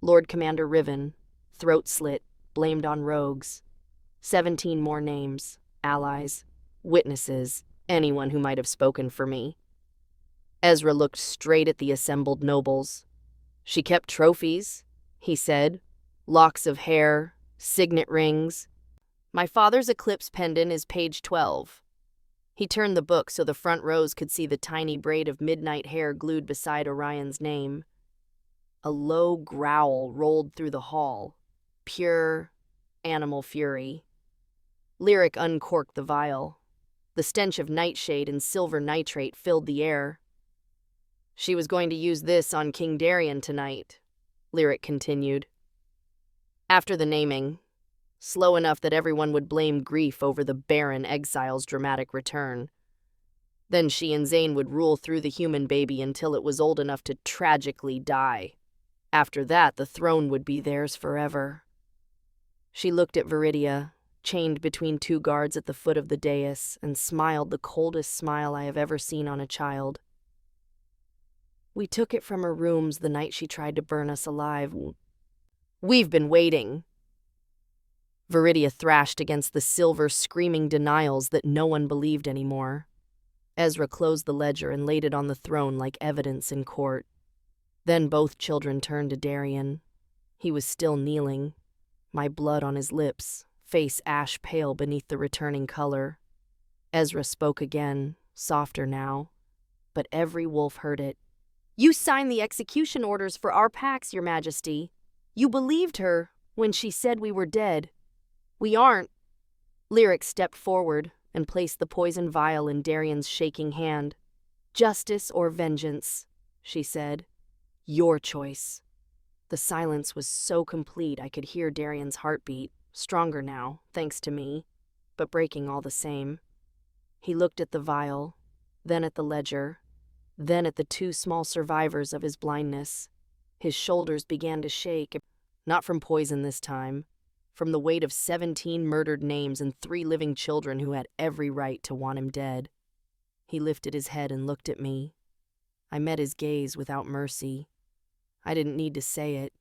Lord Commander Riven, throat slit, blamed on rogues. 17 more names, allies, witnesses, anyone who might have spoken for me. Ezra looked straight at the assembled nobles. "She kept trophies," he said. "Locks of hair, signet rings. My father's eclipse pendant is page 12. He turned the book so the front rows could see the tiny braid of midnight hair glued beside Orion's name. A low growl rolled through the hall. Pure animal fury. Lyric uncorked the vial. The stench of nightshade and silver nitrate filled the air. "She was going to use this on King Darian tonight," Lyric continued. After the naming, slow enough that everyone would blame grief over the Barren exile's dramatic return. Then she and Zane would rule through the human baby until it was old enough to tragically die. After that, the throne would be theirs forever. She looked at Viridia, chained between 2 guards at the foot of the dais, and smiled the coldest smile I have ever seen on a child. "We took it from her rooms the night she tried to burn us alive. We've been waiting." Viridia thrashed against the silver, screaming denials that no one believed anymore. Ezra closed the ledger and laid it on the throne like evidence in court. Then both children turned to Darian. He was still kneeling, my blood on his lips, face ash pale beneath the returning color. Ezra spoke again, softer now, but every wolf heard it. "You signed the execution orders for our packs, Your Majesty. You believed her when she said we were dead. We aren't." Lyric stepped forward and placed the poison vial in Darian's shaking hand. "Justice or vengeance," she said. "Your choice." The silence was so complete I could hear Darian's heartbeat, stronger now, thanks to me, but breaking all the same. He looked at the vial, then at the ledger, then at the 2 small survivors of his blindness. His shoulders began to shake, not from poison this time, from the weight of 17 murdered names and 3 living children who had every right to want him dead. He lifted his head and looked at me. I met his gaze without mercy. I didn't need to say it.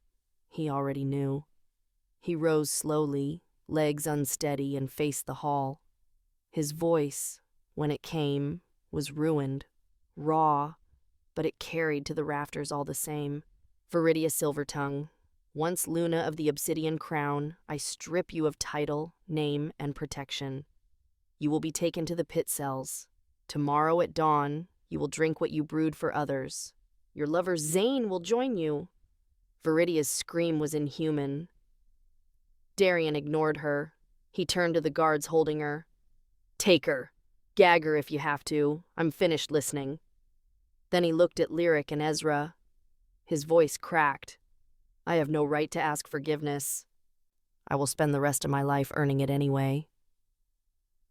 He already knew. He rose slowly, legs unsteady, and faced the hall. His voice, when it came, was ruined, raw, but it carried to the rafters all the same. Viridia Silvertongue, once Luna of the Obsidian Crown, I strip you of title, name, and protection. You will be taken to the pit cells. Tomorrow at dawn, you will drink what you brewed for others. Your lover Zane will join you. Viridia's scream was inhuman. Darien ignored her. He turned to the guards holding her. Take her. Gag her if you have to. I'm finished listening. Then he looked at Lyric and Ezra. His voice cracked. I have no right to ask forgiveness. I will spend the rest of my life earning it anyway.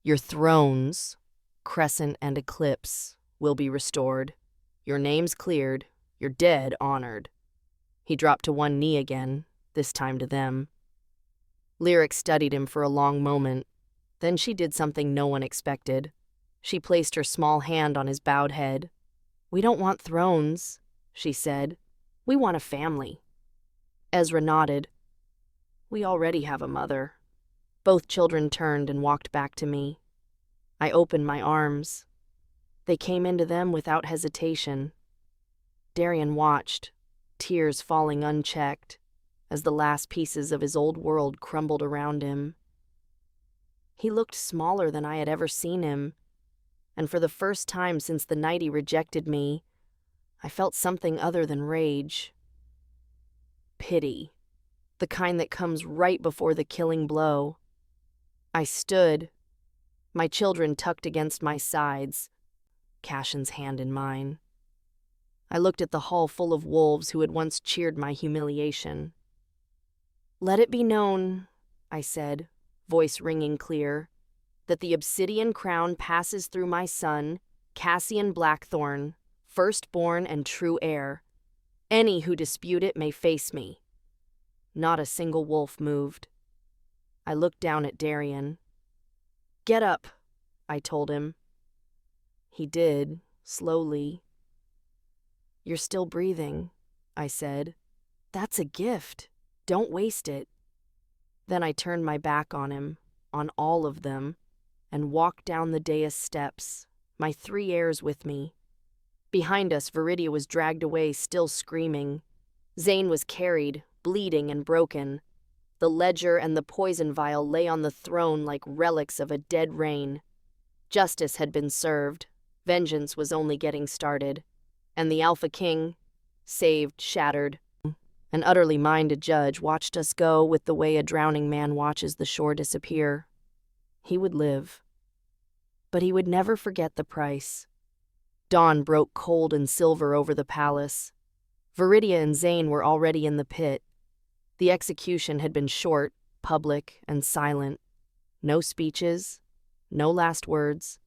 Your thrones, Crescent and Eclipse, will be restored. Your names cleared. Your dead honored. He dropped to one knee again, this time to them. Lyric studied him for a long moment. Then she did something no one expected. She placed her small hand on his bowed head. We don't want thrones, she said. We want a family. Ezra nodded. We already have a mother. Both children turned and walked back to me. I opened my arms. They came into them without hesitation. Darien watched, tears falling unchecked, as the last pieces of his old world crumbled around him. He looked smaller than I had ever seen him, and for the first time since the night he rejected me, I felt something other than rage. Pity, the kind that comes right before the killing blow. I stood, my children tucked against my sides, Cashin's hand in mine. I looked at the hall full of wolves who had once cheered my humiliation. Let it be known, I said, voice ringing clear, that the obsidian crown passes through my son, Cassian Blackthorn, firstborn and true heir. Any who dispute it may face me. Not a single wolf moved. I looked down at Darien. Get up, I told him. He did, slowly. You're still breathing, I said. That's a gift. Don't waste it. Then I turned my back on him, on all of them, and walked down the dais steps, my 3 heirs with me. Behind us, Viridia was dragged away, still screaming. Zane was carried, bleeding and broken. The ledger and the poison vial lay on the throne like relics of a dead reign. Justice had been served. Vengeance was only getting started. And the Alpha King, saved, shattered, an utterly minded judge, watched us go with the way a drowning man watches the shore disappear. He would live. But he would never forget the price. Dawn broke cold and silver over the palace. Viridia and Zane were already in the pit. The execution had been short, public, and silent. No speeches, no last words.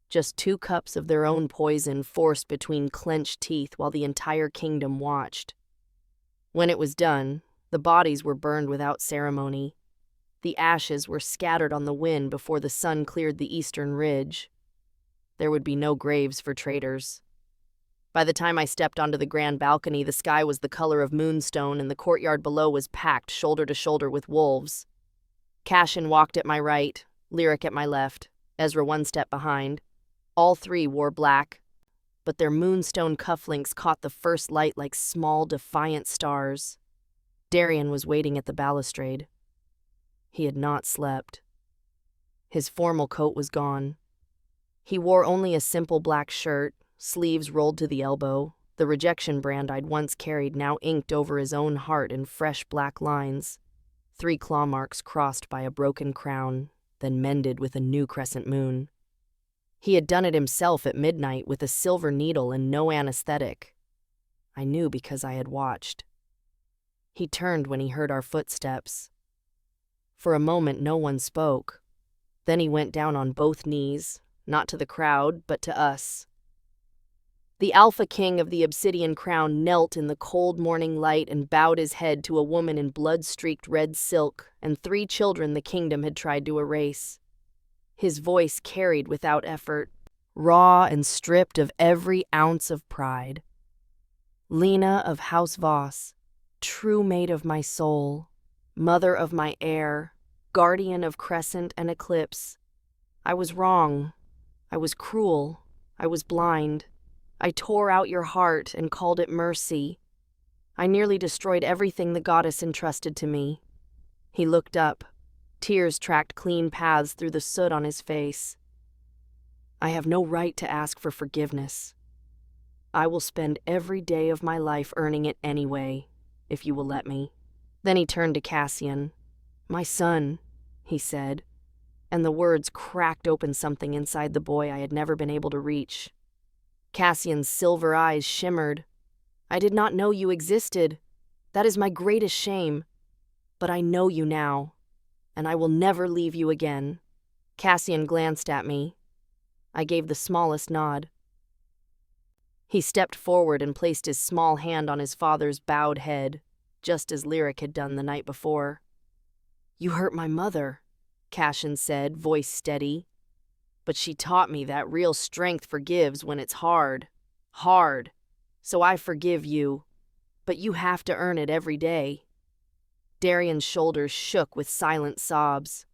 Just 2 cups of their own poison forced between clenched teeth while the entire kingdom watched. When it was done, the bodies were burned without ceremony. The ashes were scattered on the wind before the sun cleared the eastern ridge. There would be no graves for traitors. By the time I stepped onto the grand balcony, the sky was the color of moonstone and the courtyard below was packed shoulder to shoulder with wolves. Cashin walked at my right, Lyric at my left, Ezra 1 step behind. All 3 wore black, but their moonstone cufflinks caught the first light like small, defiant stars. Darien was waiting at the balustrade. He had not slept. His formal coat was gone. He wore only a simple black shirt, sleeves rolled to the elbow, the rejection brand I'd once carried now inked over his own heart in fresh black lines, 3 claw marks crossed by a broken crown, then mended with a new crescent moon. He had done it himself at midnight with a silver needle and no anesthetic. I knew because I had watched. He turned when he heard our footsteps. For a moment no one spoke. Then he went down on both knees, not to the crowd, but to us. The Alpha King of the Obsidian Crown knelt in the cold morning light and bowed his head to a woman in blood-streaked red silk and 3 children the kingdom had tried to erase. His voice carried without effort, raw and stripped of every ounce of pride. Lena of House Voss, true mate of my soul, mother of my heir, guardian of Crescent and Eclipse. I was wrong. I was cruel. I was blind. I tore out your heart and called it mercy. I nearly destroyed everything the goddess entrusted to me." He looked up. Tears tracked clean paths through the soot on his face. "I have no right to ask for forgiveness. I will spend every day of my life earning it anyway, if you will let me." Then he turned to Cassian. "My son," he said, and the words cracked open something inside the boy I had never been able to reach. Cassian's silver eyes shimmered. "I did not know you existed. That is my greatest shame. But I know you now, and I will never leave you again." Cassian glanced at me. I gave the smallest nod. He stepped forward and placed his small hand on his father's bowed head, just as Lyric had done the night before. "You hurt my mother," Cassian said, voice steady. "But she taught me that real strength forgives when it's hard. Hard. So I forgive you. But you have to earn it every day." Darian's shoulders shook with silent sobs.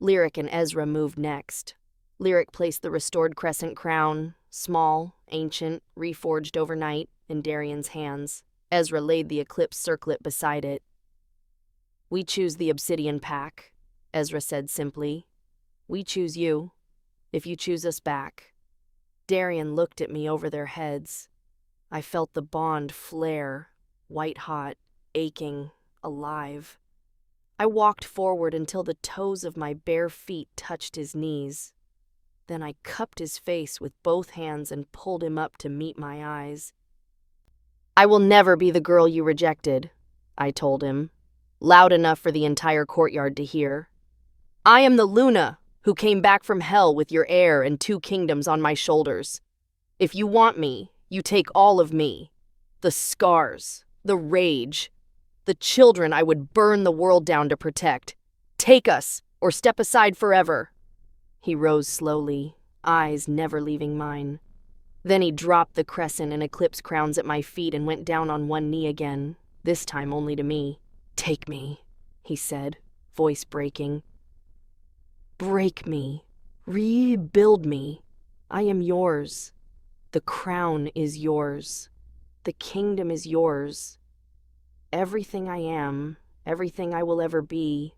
Lyric and Ezra moved next. Lyric placed the restored crescent crown, small, ancient, reforged overnight, in Darian's hands. Ezra laid the eclipse circlet beside it. "We choose the obsidian pack," Ezra said simply. "We choose you, if you choose us back." Darian looked at me over their heads. I felt the bond flare, white-hot, aching, alive. I walked forward until the toes of my bare feet touched his knees. Then I cupped his face with both hands and pulled him up to meet my eyes. "I will never be the girl you rejected," I told him, loud enough for the entire courtyard to hear. "I am the Luna who came back from hell with your heir and 2 kingdoms on my shoulders. If you want me, you take all of me. The scars, the rage, the children I would burn the world down to protect. Take us, or step aside forever." He rose slowly, eyes never leaving mine. Then he dropped the crescent and eclipse crowns at my feet and went down on one knee again, this time only to me. "Take me," he said, voice breaking. "Break me. Rebuild me. I am yours. The crown is yours. The kingdom is yours. Everything I am, everything I will ever be,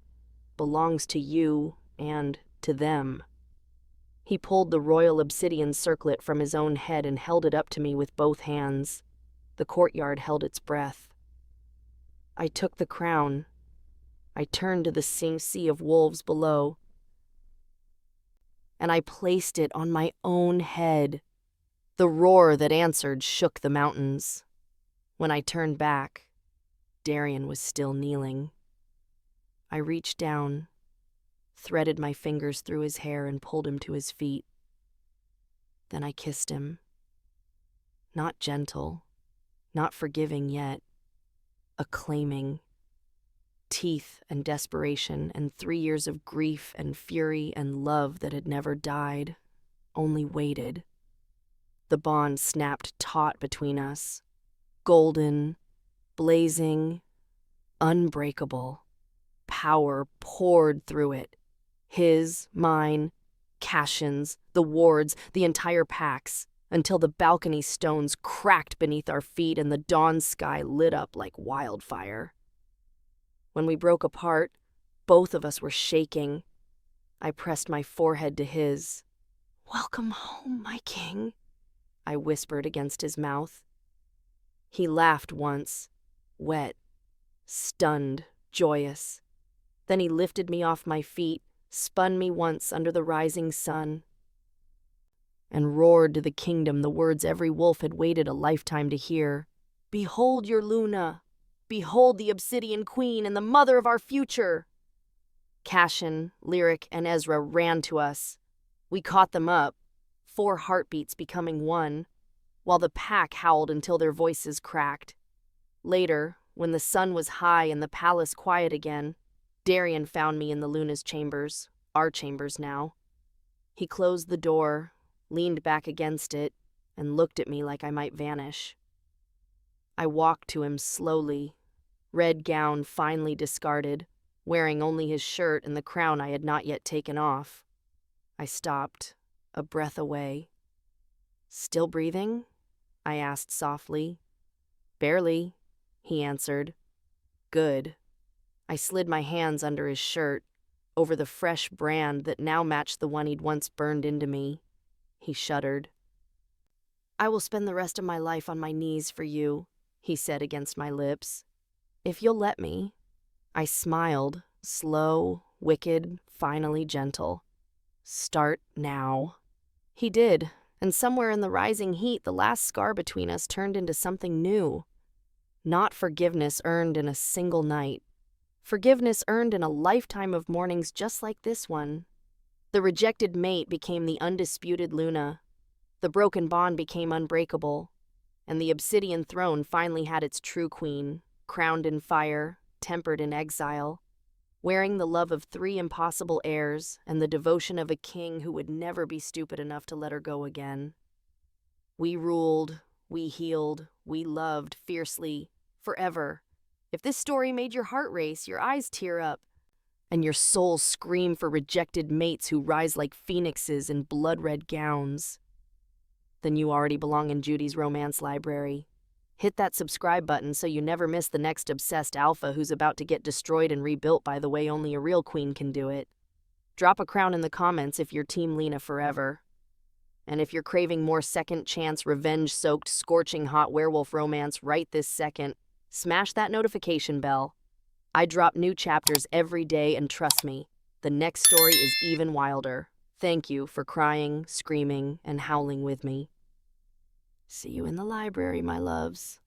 belongs to you and to them." He pulled the royal obsidian circlet from his own head and held it up to me with both hands. The courtyard held its breath. I took the crown. I turned to the sea of wolves below, and I placed it on my own head. The roar that answered shook the mountains. When I turned back, Darian was still kneeling. I reached down, threaded my fingers through his hair and pulled him to his feet. Then I kissed him. Not gentle, not forgiving yet, acclaiming. Teeth and desperation and 3 years of grief and fury and love that had never died, only waited. The bond snapped taut between us, golden, blazing, unbreakable. Power poured through it. His, mine, Cassian's, the ward's, the entire pack's, until the balcony stones cracked beneath our feet and the dawn sky lit up like wildfire. When we broke apart, both of us were shaking. I pressed my forehead to his. "Welcome home, my king," I whispered against his mouth. He laughed once, wet, stunned, joyous. Then he lifted me off my feet, spun me once under the rising sun, and roared to the kingdom the words every wolf had waited a lifetime to hear. "Behold your Luna! Behold the Obsidian Queen and the mother of our future!" Cassian, Lyric, and Ezra ran to us. We caught them up, 4 heartbeats becoming one, while the pack howled until their voices cracked. Later, when the sun was high and the palace quiet again, Darian found me in the Luna's chambers, our chambers now. He closed the door, leaned back against it, and looked at me like I might vanish. I walked to him slowly, red gown finely discarded, wearing only his shirt and the crown I had not yet taken off. I stopped, a breath away. "Still breathing?" I asked softly. "Barely," he answered. "Good." I slid my hands under his shirt, over the fresh brand that now matched the one he'd once burned into me. He shuddered. "I will spend the rest of my life on my knees for you," he said against my lips. "If you'll let me." I smiled, slow, wicked, finally gentle. "Start now." He did, and somewhere in the rising heat, the last scar between us turned into something new. Not forgiveness earned in a single night. Forgiveness earned in a lifetime of mornings just like this one. The rejected mate became the undisputed Luna. The broken bond became unbreakable. And the obsidian throne finally had its true queen, crowned in fire, tempered in exile, wearing the love of 3 impossible heirs and the devotion of a king who would never be stupid enough to let her go again. We ruled, we healed, we loved fiercely, forever. If this story made your heart race, your eyes tear up, and your soul scream for rejected mates who rise like phoenixes in blood-red gowns, then you already belong in Judy's romance library. Hit that subscribe button so you never miss the next obsessed alpha who's about to get destroyed and rebuilt by the way only a real queen can do it. Drop a crown in the comments if you're Team Lena forever. And if you're craving more second-chance, revenge-soaked, scorching hot werewolf romance right this second, smash that notification bell. I drop new chapters every day, and trust me, the next story is even wilder. Thank you for crying, screaming, and howling with me. See you in the library, my loves.